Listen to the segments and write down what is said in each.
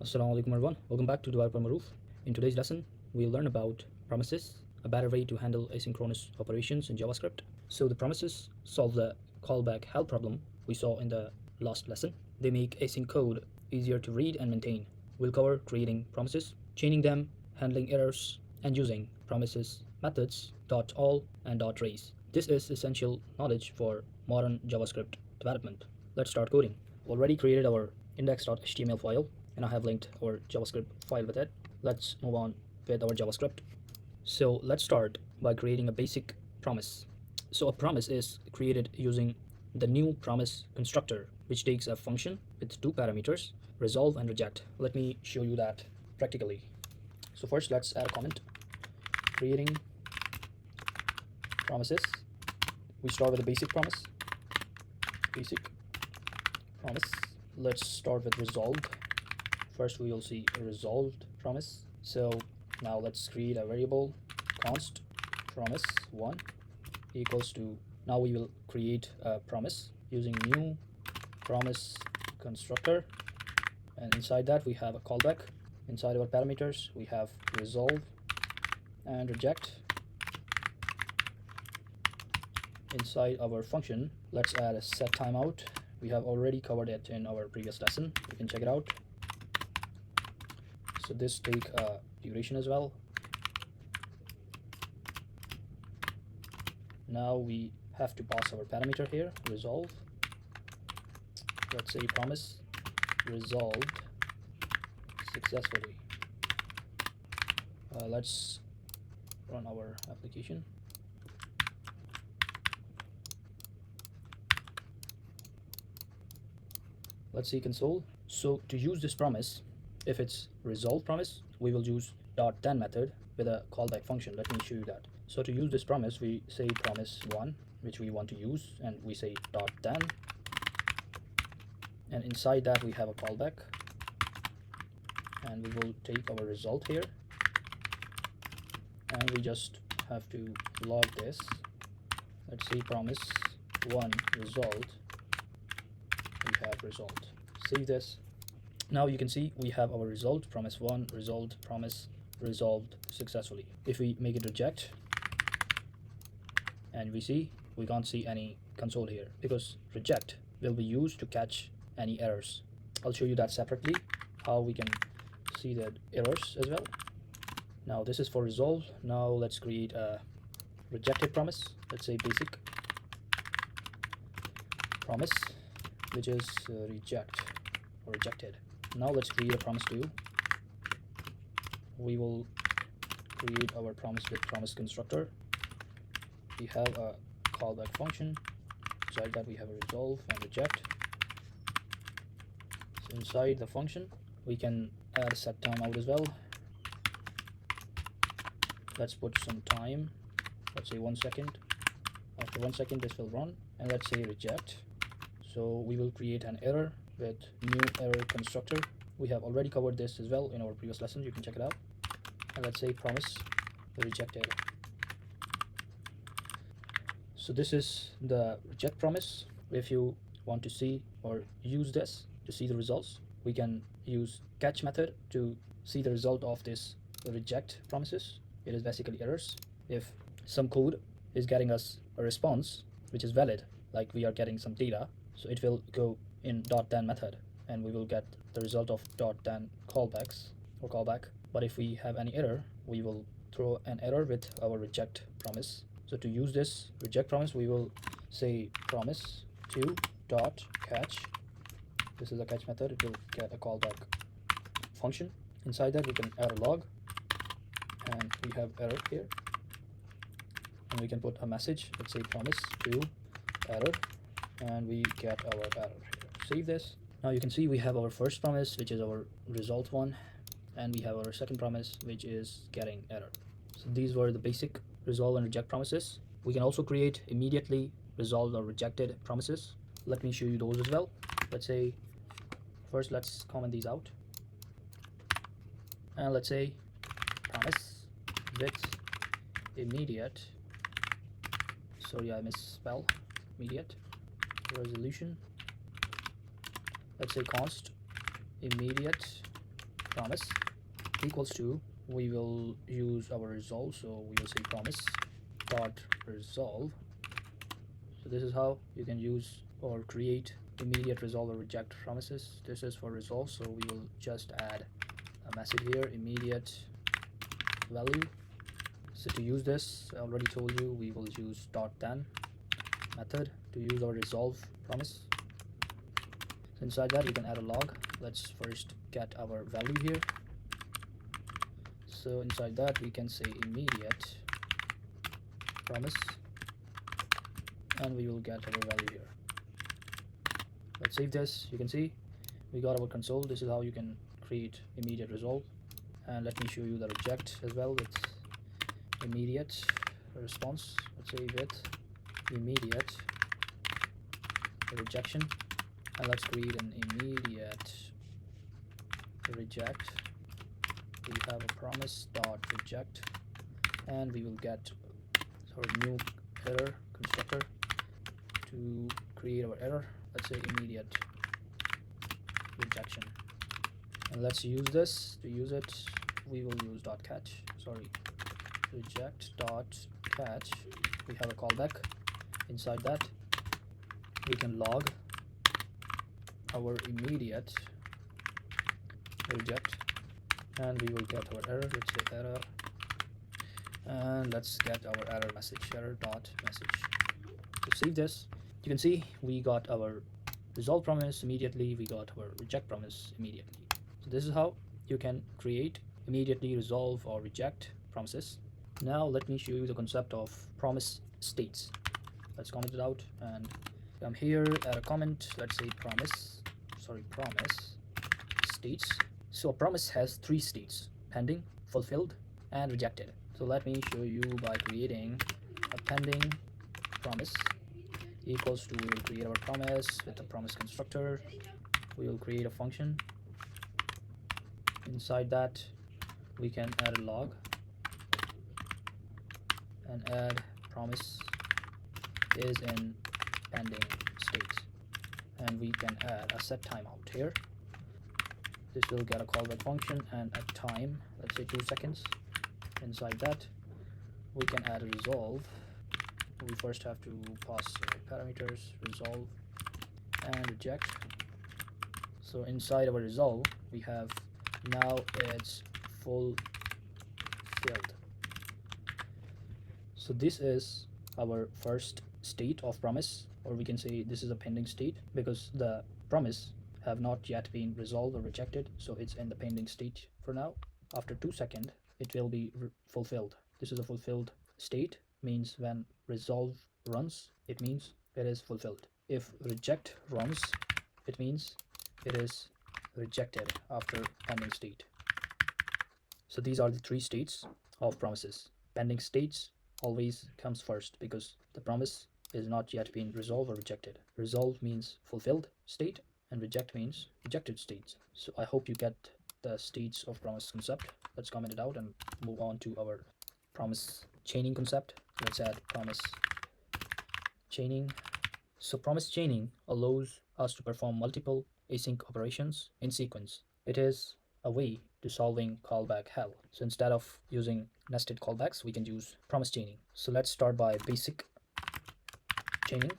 Assalamu alaikum everyone, welcome back to Developer Maroof. In today's lesson, we'll learn about promises, a better way to handle asynchronous operations in JavaScript. So the promises solve the callback help problem we saw in the last lesson. They make async code easier to read and maintain. We'll cover creating promises, chaining them, handling errors, and using promises methods .all and .race. This is essential knowledge for modern JavaScript development. Let's start coding. Already created our index.html file and I have linked our JavaScript file with it. Let's move on with our JavaScript. So let's start by creating a basic promise. So a promise is created using the new promise constructor, which takes a function with two parameters, resolve and reject. Let me show you that practically. So first let's add a comment. Creating promises. We start with a basic promise. Basic promise. Let's start with resolved. First we will see a resolved promise. So now let's create a variable const promise1 equals to, now we will create a promise using new promise constructor, and inside that we have a callback. Inside our parameters we have resolve and reject. Inside our function, let's add a set timeout. We have already covered it in our previous lesson. You can check it out. So this take a duration as well. Now we have to pass our parameter here, resolve. Let's say promise resolved successfully. Let's run our application. Let's see console. So to use this promise, if it's resolve promise, we will use .then method with a callback function. Let me show you that. So to use this promise, we say promise1, which we want to use, and we say .then, and inside that we have a callback, and we will take our result here, and we just have to log this. Let's say promise1 result. We have result. Save this. Now you can see we have our result, promise1 result, promise resolved successfully. If we make it reject, and we can't see any console here because reject will be used to catch any errors. I'll show you that separately, how we can see the errors as well. Now this is for resolve. Now let's create a rejected promise. Let's say basic promise, which is reject or rejected. Now let's create a promise 2. We will create our promise with promise constructor. We have a callback function. Inside that we have a resolve and reject. So inside the function we can add a set timeout as well. Let's put some time. Let's say 1 second. After 1 second this will run, and let's say reject. So we will create an error with new error constructor. We have already covered this as well in our previous lesson. You can check it out. And let's say promise rejected. So this is the reject promise. If you want to see or use this to see the results, we can use catch method to see the result of this reject promises. It is basically errors. If some code is getting us a response which is valid, like we are getting some data, so it will go in .then method and we will get the result of .then callbacks or callback. But if we have any error, we will throw an error with our reject promise. So to use this reject promise, we will say promise2 dot catch. This is a catch method. It will get a callback function. Inside that we can add a log, and we have error here, and we can put a message. Let's say promise2 error, and we get our error here. Save this. Now you can see we have our first promise, which is our result one, and we have our second promise, which is getting error. So these were the basic resolve and reject promises. We can also create immediately resolved or rejected promises. Let me show you those as well. Let's say first let's comment these out, and let's say promise with immediate, sorry I misspell immediate resolution. Let's say const immediate promise equals to, we will use our resolve, so we will say Promise.resolve. So this is how you can use or create immediate resolve or reject promises. This is for resolve, so we will just add a message here, immediate value. So to use this, I already told you, we will use .then method to use our resolve promise. So inside that you can add a log. Let's first get our value here. So inside that we can say immediate promise, and we will get our value here. Let's save this. You can see we got our console. This is how you can create immediate resolve. And let me show you the reject as well with immediate response. Let's say with immediate rejection, and let's create an immediate reject. We have a Promise.reject, and we will get our new error constructor to create our error. Let's say immediate rejection, and let's use this. To use it, we will use .catch. Reject.catch. We have a callback. Inside that we can log our immediate reject, and we will get our error. Let's say error, and let's get our error message, error.message. To save this, you can see we got our resolve promise immediately, we got our reject promise immediately. So this is how you can create immediately resolve or reject promises. Now let me show you the concept of promise states. Let's comment it out and come here, add a comment. Let's say promise states. So a promise has 3 states: pending, fulfilled, and rejected. So let me show you by creating a pending promise equals to, we will create our promise with the promise constructor. We will create a function. Inside that we can add a log and add promise is in pending state, and we can add a set timeout here. This will get a callback function and a time, let's say 2 seconds. Inside that we can add a resolve. We first have to pass parameters, resolve and reject. So inside our resolve we have, now it's fulfilled. So this is our first state of promise, or we can say this is a pending state because the promise have not yet been resolved or rejected, so it's in the pending state for now. After 2 seconds it will be fulfilled. This is a fulfilled state, means when resolve runs it means it is fulfilled. If reject runs it means it is rejected after pending state. So these are the 3 states of promises. Pending states always comes first because the promise is not yet been resolved or rejected. Resolve means fulfilled state and reject means rejected states. So I hope you get the states of promise concept. Let's comment it out and move on to our promise chaining concept. Let's add promise chaining. So promise chaining allows us to perform multiple async operations in sequence. It is a way to solving callback hell. So instead of using nested callbacks, we can use promise chaining. So let's start by basic chaining.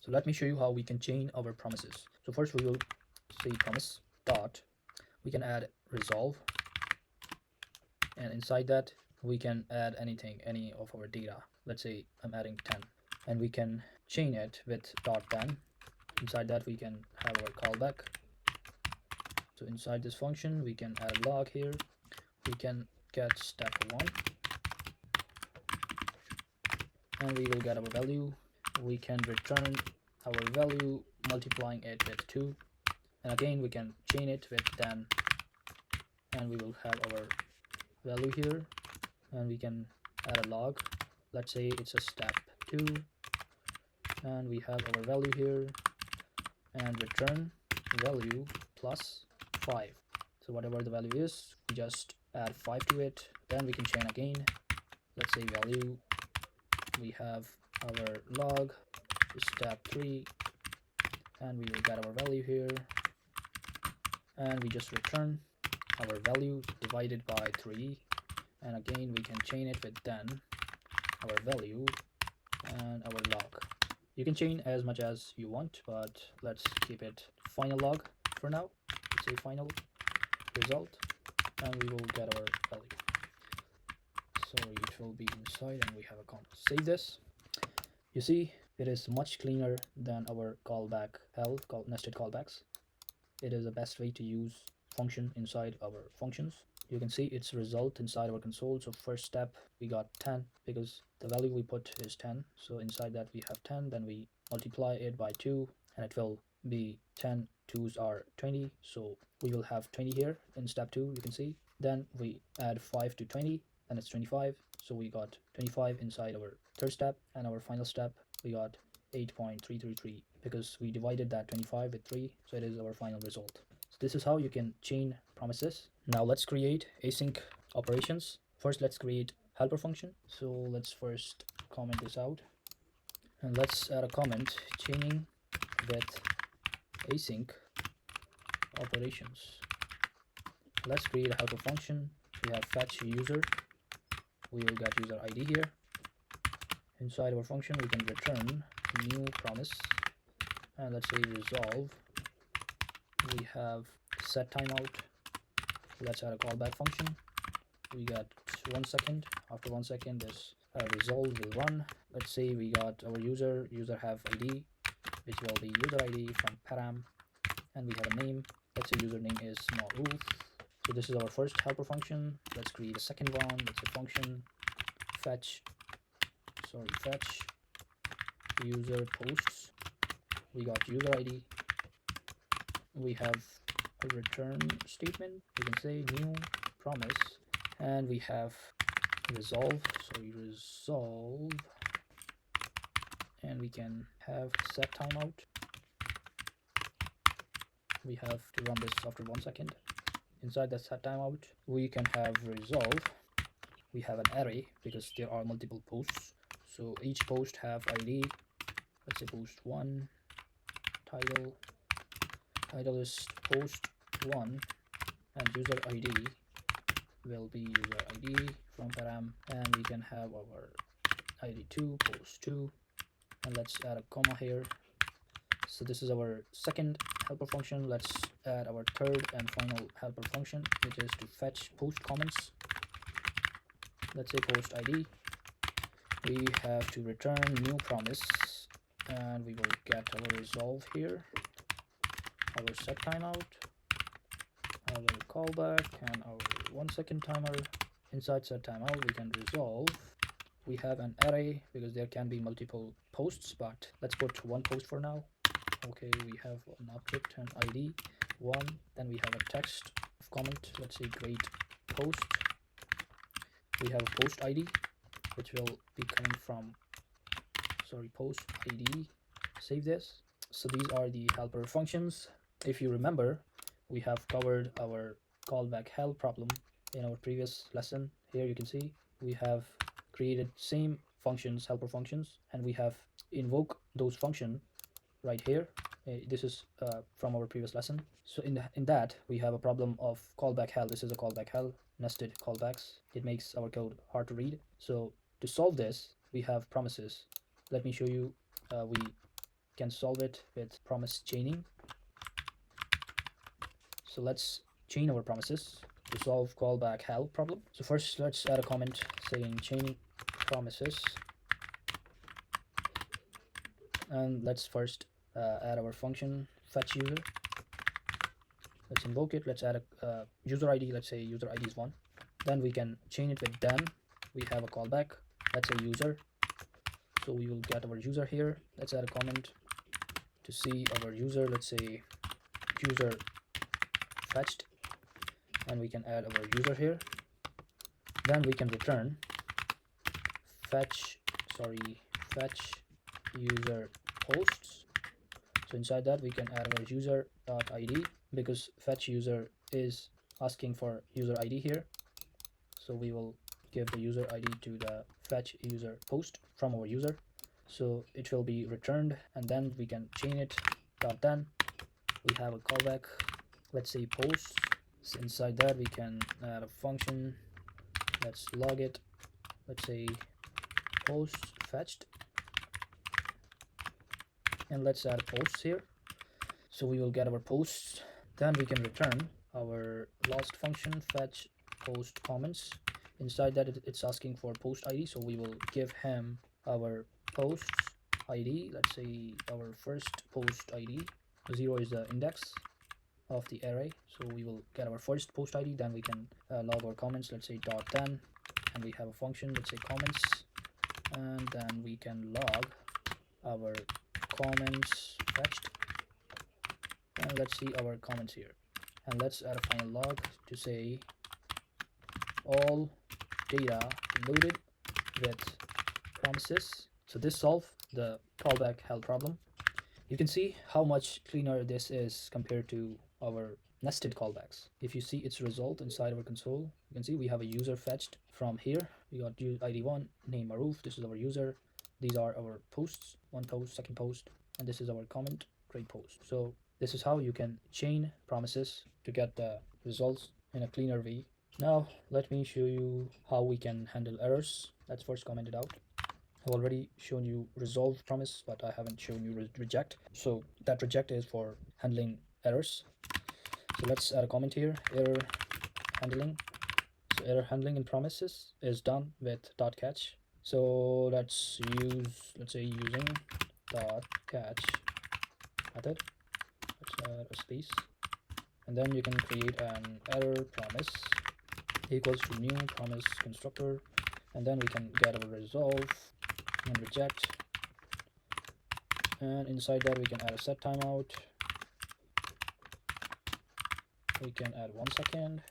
So let me show you how we can chain our promises. So first we will say promise dot, we can add resolve, and inside that we can add anything, any of our data. Let's say I'm adding 10, and we can chain it with .then. Inside that we can have our callback. So inside this function we can add a log here. We can get step 1, and we will get our value. We can return our value multiplying it with 2, and again we can chain it with then, and we will have our value here, and we can add a log. Let's say it's a step 2, and we have our value here, and return value plus 5. So whatever the value is, we just add 5 to it. Then we can chain again. Let's say value, we have our log, step 3, and we will get our value here, and we just return our value divided by 3, and again we can chain it with then our value and our log. You can chain as much as you want, but let's keep it final log for now. Let's say final result, and we will get our value. So it will be inside, and we have a comma. Save this. You see, it is much cleaner than our callback hell, nested callbacks. It is the best way to use function inside our functions. You can see its result inside our console. So first step, we got 10 because the value we put is 10. So inside that we have 10, then we multiply it by 2, and it will be 10 2s are 20. So we will have 20 here in step 2, you can see. Then we add 5 to 20, and it's 25. So we got 25 inside our third step, and our final step we got 8.333 because we divided that 25 with 3, so it is our final result. So this is how you can chain promises. Now let's create async operations. First let's create helper function. So let's first comment this out, and let's add a comment chaining with async operations. Let's create a helper function. We have fetchUser. We will get user ID here. Inside our function we can return new promise, and let's say resolve. We have set timeout. Let's add a callback function. We got 1 second. After 1 second this resolve will run. Let's say we got our user have ID, which will be user ID from param, and we have a name. Let's say username is small wolf. So this is our first helper function. Let's create a second one. Let's say function fetch user posts. We got user ID. We have a return statement. We can say new promise, and we have resolve. And we can have set timeout. We have to run this after 1 second. Inside the set timeout we can have resolve. We have an array because there are multiple posts, so each post have ID. Let's say post 1, title is post 1, and user ID will be user ID from param, and we can have our ID 2, post 2, and let's add a comma here. So this is our second helper function. Let's add our third and final helper function, which is to fetch post comments. Let's say post ID. We have to return new promise, and we will get our resolve here, our set timeout, our callback, and our 1 second timer. Inside set timeout we can resolve. We have an array because there can be multiple posts, but let's put one post for now. Okay, we have an object and ID 1, then we have a text of comment. Let's say great post. We have a post ID which will be coming from post ID. Save this. So these are the helper functions. If you remember, we have covered our callback hell problem in our previous lesson. Here you can see we have created same functions, helper functions, and we have invoke those function right here. This is from our previous lesson. So in that we have a problem of callback hell. This is a callback hell, nested callbacks. It makes our code hard to read. So to solve this we have promises. Let me show you. We can solve it with promise chaining. So let's chain our promises to solve callback hell problem. So first let's add a comment saying chaining promises, and let's first add our function fetchUser. Let's invoke it. Let's add a user ID. Let's say user ID is 1. Then we can chain it with then. We have a callback. Let's say user. So we will get our user here. Let's add a comment to see our user. Let's say user fetched, and we can add our user here. Then we can return fetch user posts. So inside that we can add our user.id because fetch user is asking for user ID here. So we will give the user ID to the fetch user post from our user. So it will be returned, and then we can chain it. Then we have a callback. let's say posts. So inside that we can add a function. Let's log it. Let's say post fetched, and let's add posts here. So we will get our posts. Then we can return our last function, fetch post comments. Inside that it's asking for post ID, so we will give him our posts ID. Let's say our first post ID. 0 is the index of the array, so we will get our first post ID. Then we can log our comments. Let's say .10, and we have a function, let's say comments, and then we can log our comments fetched, and let's see our comments here, and let's add a final log to say all data loaded with promises. So this solves the callback hell problem. You can see how much cleaner this is compared to our nested callbacks. If you see its result inside our console, you can see we have a user fetched from here. We got ID1, name Maruf, this is our user. These are our posts, one post, second post, and this is our comment, create post. So this is how you can chain promises to get the results in a cleaner way. Now let me show you how we can handle errors. Let's first comment it out. I've already shown you resolve promise, but I haven't shown you reject. So that reject is for handling errors. So let's add a comment here, error handling. So error handling in promises is done with .catch. So let's say using .catch method. Let's add a space, and then you can create an error promise equals to new promise constructor, and then we can get our resolve and reject, and inside that we can add a set timeout. We can add 1 second.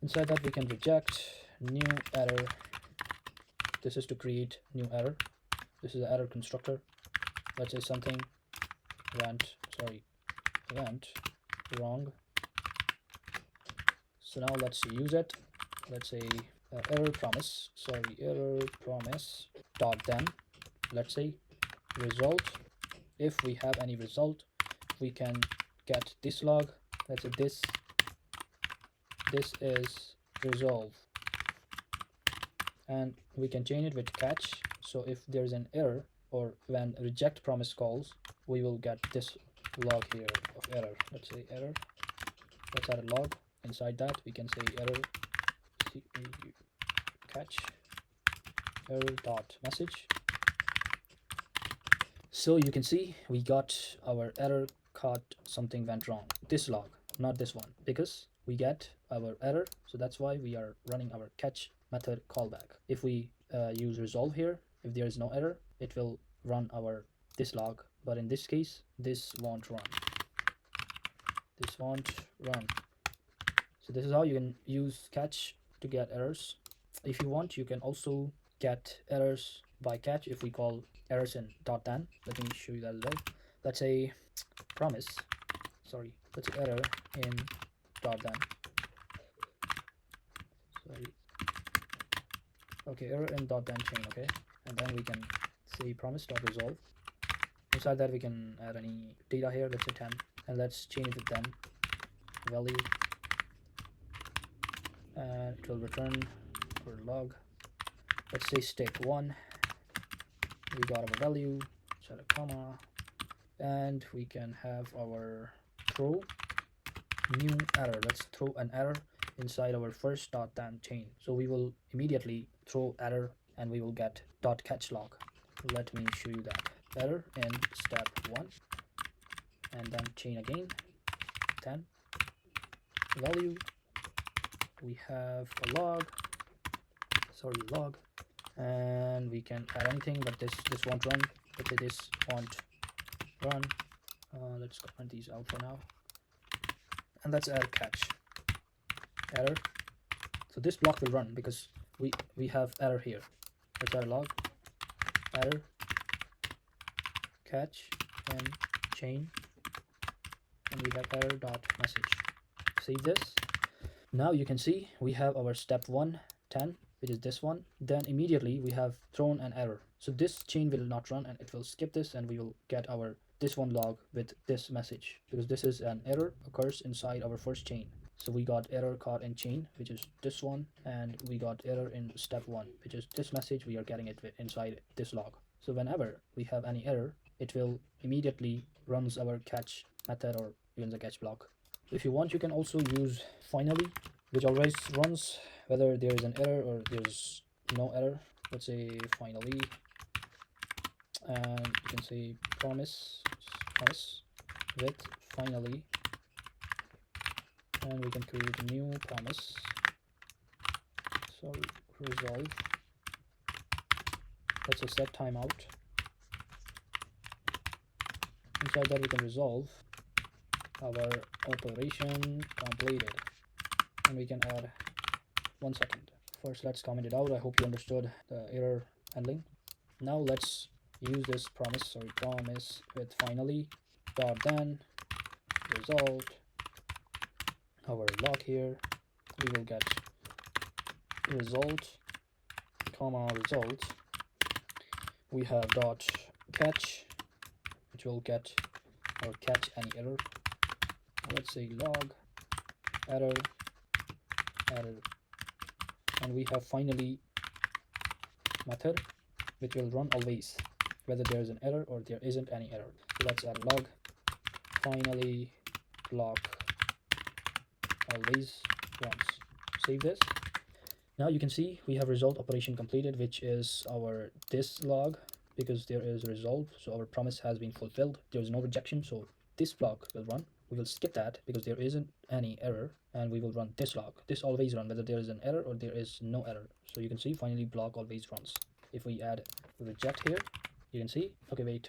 Inside that we can reject new error. This is to create new error. This is the error constructor. Let's say something went wrong. So now let's use it. Let's say error promise dot then let's say result. If we have any result, we can get this log. Let's say this is resolve, and we can chain it with catch. So if there's an error or when reject promise calls, we will get this log here of error. Let's say error. Let's add a log. Inside that we can say error catch error dot message. So you can see we got our error caught something went wrong. This log, not this one, because we get our error. So that's why we are running our catch method callback. If we use resolve here, if there is no error, it will run our this log. But in this case, this won't run. This won't run. So this is how you can use catch to get errors. If you want, you can also get errors by catch if we call errors in .then. Let me show you that as well. Let's say let's say error in .then. Okay, error in .then chain, okay. And then we can say Promise.resolve. Inside that we can add any data here, let's say 10, and let's chain it with then value, and it will return for log. Let's say stick 1. We got our value, set a comma, and we can have our throw new error. Let's throw an error inside our first .then chain. So we will immediately throw error and we will get .catch log. Let me show you that. Error in step 1, and then chain again 10 value. We have a log, and we can add anything, but this won't run. Let's say this won't run. Let's comment these out for now, and let's add catch error. So this block will run because we have error here. Let's add a log error catch and chain, and we have error dot message. Save this. Now you can see we have our step 1 10, which is this one. Then immediately we have thrown an error. So this chain will not run and it will skip this, and we will get our this one log with this message, because this is an error occurs inside our first chain. So we got error caught in chain, which is this one, and we got error in step 1, which is this message. We are getting it inside this log. So whenever we have any error, it will immediately runs our catch method or even the catch block. If you want, you can also use finally, which always runs whether there is an error or there's no error. Let's say finally, and you can say promise with finally, and we can create a new promise. So resolve. Let's say set timeout. Inside that we can resolve our operation completed, and we can add 1 second. First, let's comment it out. I hope you understood the error handling. Now let's use this promise with finally dot then resolved our log here. We will get result comma result. We have dot catch, which will get or catch any error. Let's say log error, and we have finally method, which will run always whether there is an error or there isn't any error. So let's add log finally block always runs. Save this. Now you can see we have result operation completed, which is our this log, because there is a resolve, so our promise has been fulfilled. There is no rejection, so this block will run. We will skip that because there isn't any error, and we will run this log. This always run whether there is an error or there is no error. So you can see finally block always runs. If we add reject here, you can see, okay, wait,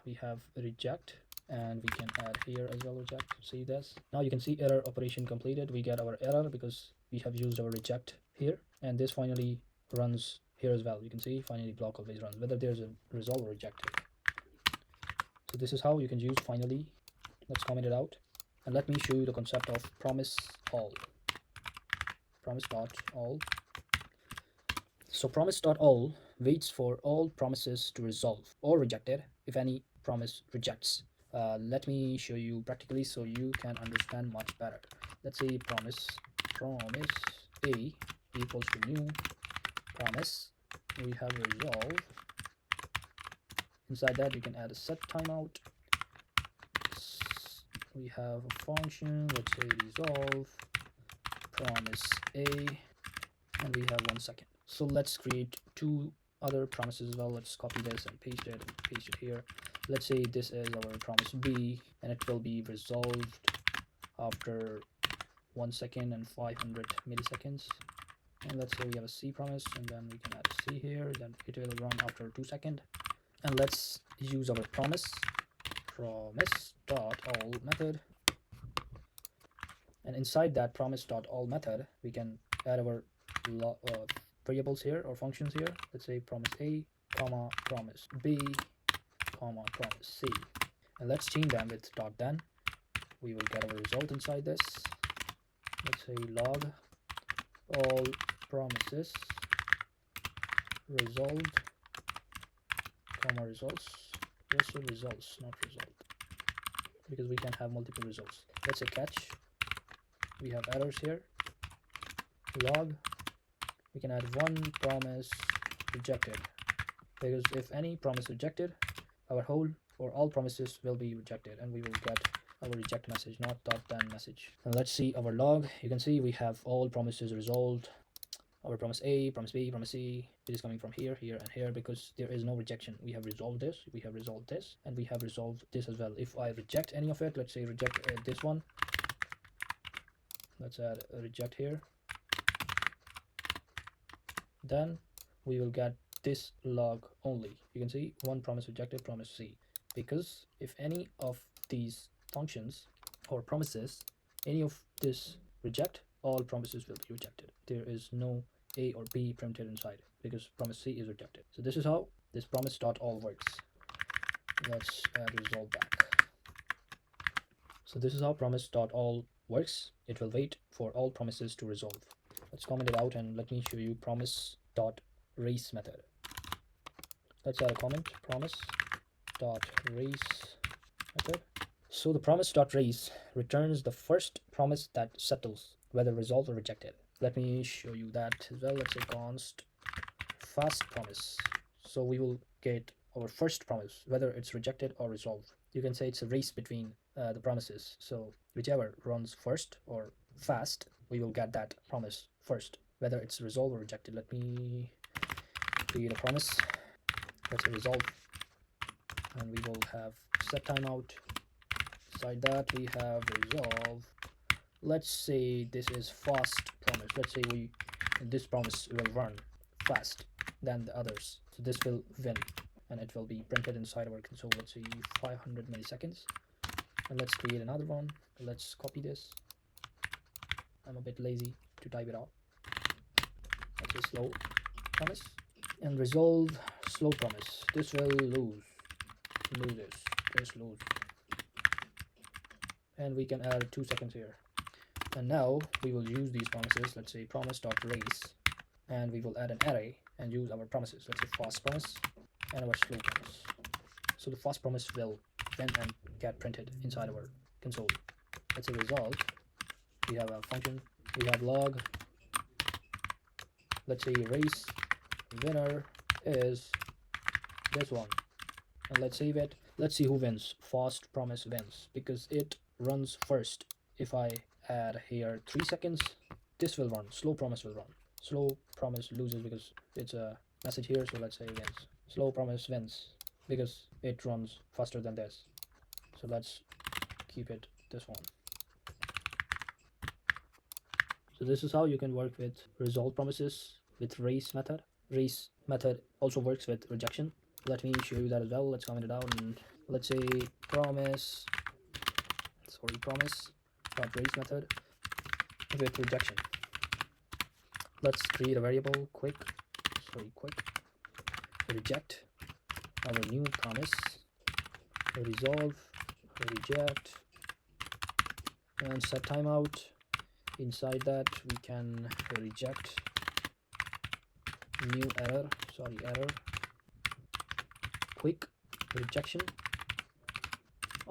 we have reject, and we can add here as well reject. See this? Now you can see error operation completed. We get our error because we have used our reject here, and this finally runs here as well. You can see finally block always runs whether there's a resolve or reject here. So this is how you can use finally. Let's comment it out, and let me show you the concept of Promise.all. Promise.all. So Promise.all waits for all promises to resolve or rejected if any promise rejects. Let me show you practically so you can understand much better. Let's say promise a equals to new promise. We have resolve. Inside that you can add a set timeout. We have a function, let's say resolve promise a, and we have 1 second. So let's create 2 other promises as well. Let's copy this and paste it here. Let's say this is our promise b, and it will be resolved after 1 second and 500 milliseconds. And let's say we have a c promise, and then we can add a c here, then it will run after 2 seconds. And let's use our promise.all method, and inside that promise.all method we can add our variables here or functions here. Let's say promise a comma promise b comma promise c, and let's change them with dot then. We will get our result inside this. Let's say log all promises resolved comma results. Just say results, not result, because we can have multiple results. Let's say catch. We have errors here. Log. We can add 1 promise rejected, because if any promise rejected, our whole or all promises will be rejected, and we will get our reject message, not dot then message. And let's see our log. You can see we have all promises resolved. Our promise A, promise B, promise C, it is coming from here, here, and here, because there is no rejection. We have resolved this, we have resolved this, and we have resolved this as well. If I reject any of it, let's say reject this one, let's add a reject here, then we will get this log only. You can see 1 promise rejected, promise C, because if any of these functions or promises, any of this reject, all promises will be rejected. There is no A or B printed inside because promise C is rejected. So this is how this promise.all works. Let's add resolve back. So this is how promise.all works. It will wait for all promises to resolve. Let's comment it out, and let me show you Promise.race method. Let's add a comment, Promise.race method. So the promise.race returns the first promise that settles, whether resolved or rejected. Let me show you that as well. Let's say const fast promise. So we will get our first promise, whether it's rejected or resolved. You can say it's a race between the promises. So whichever runs first or fast, we will get that promise first, whether it's resolved or rejected. Let me create a promise. Let's say resolve, and we will have set timeout. Beside that, we have resolve. Let's say this is fast promise. Let's say this promise will run fast than the others, so this will win and it will be printed inside our console. Let's say 500 milliseconds, and let's create another one. Let's copy this. I'm a bit lazy to type it out. Let's say slow promise, and resolve slow promise. This will lose this lose, and we can add 2 seconds here. And now we will use these promises. Let's say Promise.race, and we will add an array and use our promises. Let's say fast promise and our slow promise. So the fast promise will win and get printed inside our console. Let's say result. We have a function. We have log. Let's say race winner is this one, and let's save it. Let's see who wins. Fast promise wins because it runs first. If I add here 3 seconds, this will run. Slow promise will run. Slow promise loses because it's a message here, so let's say wins. Slow promise wins because it runs faster than this. So let's keep it this one. So this is how you can work with resolve promises with race method. Race method also works with rejection. Let me show you that as well. Let's comment it out, and let's say promise race method with rejection. Let's create a variable quick reject our new promise, resolve, reject, and set timeout. Inside that we can reject new error quick rejection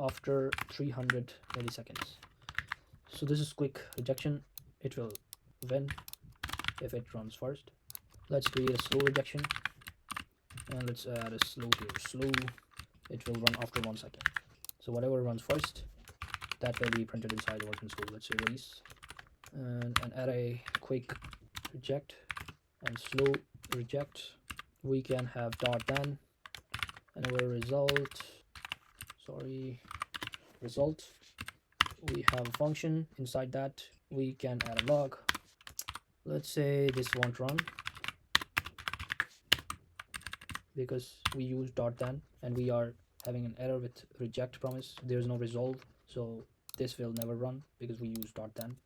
after 300 milliseconds. So this is quick rejection. It will win if it runs first. Let's create a slow rejection, and let's add a slow here. Slow, it will run after 1 second. So whatever runs first, that will be printed inside our console. Let's say race and an array quick reject and slow reject. We can have .then, and our result, we have a function. Inside that we can add a log. Let's say this won't run because we use .then and we are having an error with reject promise. There's no resolve, so this will never run because we use .then.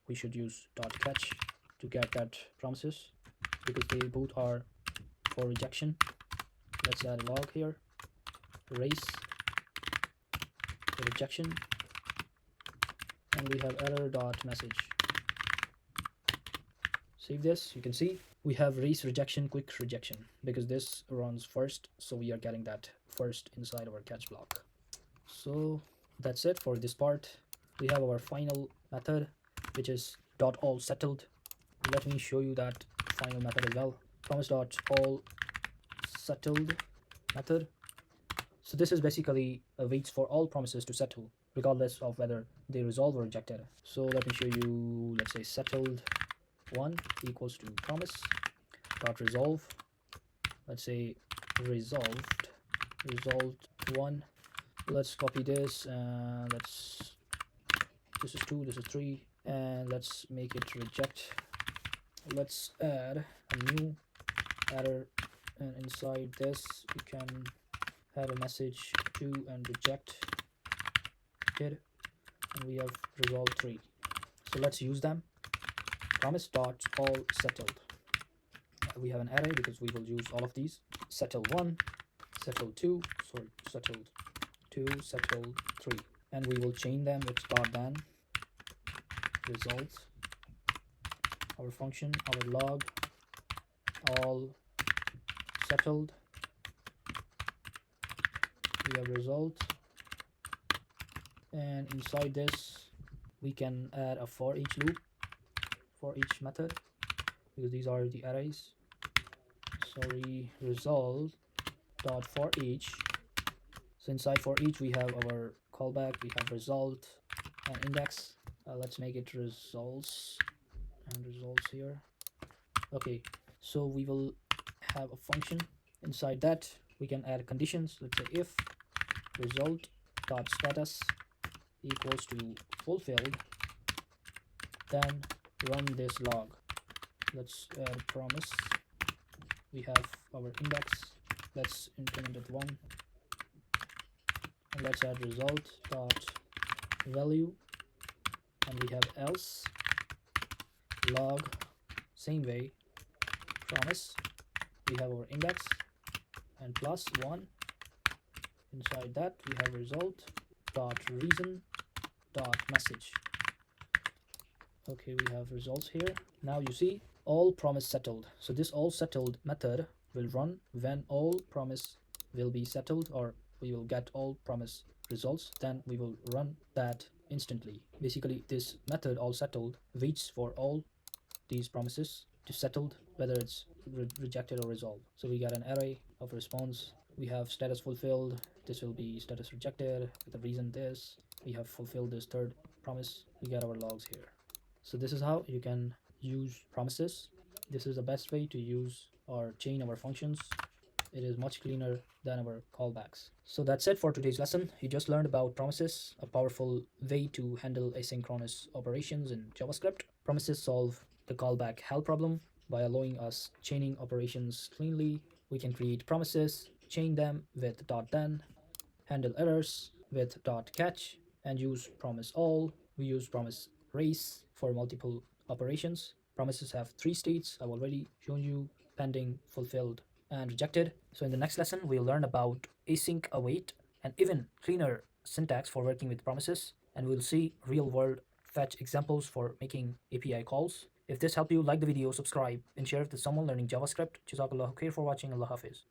We should use .catch to get that promises because they both are for rejection. Let's add a log here, race rejection, and we have error.message. Save this. You can see we have race rejection, quick rejection because this runs first, so we are getting that first inside our catch block. So that's it for this part. We have our final method, which is .all settled. Let me show you that final method as well. Promise.all settled method. So this is basically waits for all promises to settle regardless of whether they resolve or rejected. So let me show you. Let's say settled 1 equals to promise.resolve. Let's say resolved 1. Let's copy this, and this is 2, this is 3, and let's make it reject. Let's add a new error, and inside this we can have a message 2 and reject and we have resolve 3. So let's use them. Promise.all settled. We have an array because we will use all of these. Settle 1, settle 2, settled 2, settled 3, and we will chain them with .then results, our function, our log, all settled. We have result, And inside this, we can add a for each loop for each method, because these are the arrays. Sorry, resolve dot for each. So inside for each we have our callback, we have result and index. Let's make it results and results here. Okay, so we will have a function. Inside that we can add conditions. Let's say if result dot status equals to fulfilled, then run this log. Let's add promise. We have our index. Let's increment it 1. And let's add result dot value, and we have else log. Same way, promise. We have our index and plus 1. Inside that we have result dot reason dot message. Okay, we have results here. Now you see all promise settled. So this all settled method will run when all promise will be settled, or we will get all promise results, then we will run that instantly. Basically this method all settled waits for all these promises to settled, whether it's rejected or resolved. So we got an array of response. We have status fulfilled. This will be status rejected with the reason this. We have fulfilled this third promise. We get our logs here. So this is how you can use promises. This is the best way to use or chain our functions. It is much cleaner than our callbacks. So that's it for today's lesson. You just learned about promises, a powerful way to handle asynchronous operations in JavaScript. Promises solve the callback hell problem by allowing us chaining operations cleanly. We can create promises, chain them with .then, handle errors with .catch, and use Promise.all. We use Promise.race for multiple operations. Promises have 3 states. I've already shown you: pending, fulfilled, and rejected. So in the next lesson, we'll learn about async await, and even cleaner syntax for working with promises, and we'll see real-world fetch examples for making API calls. If this helped you, like the video, subscribe, and share it with someone learning JavaScript. Jazakallahu khair for watching. Allah Hafiz.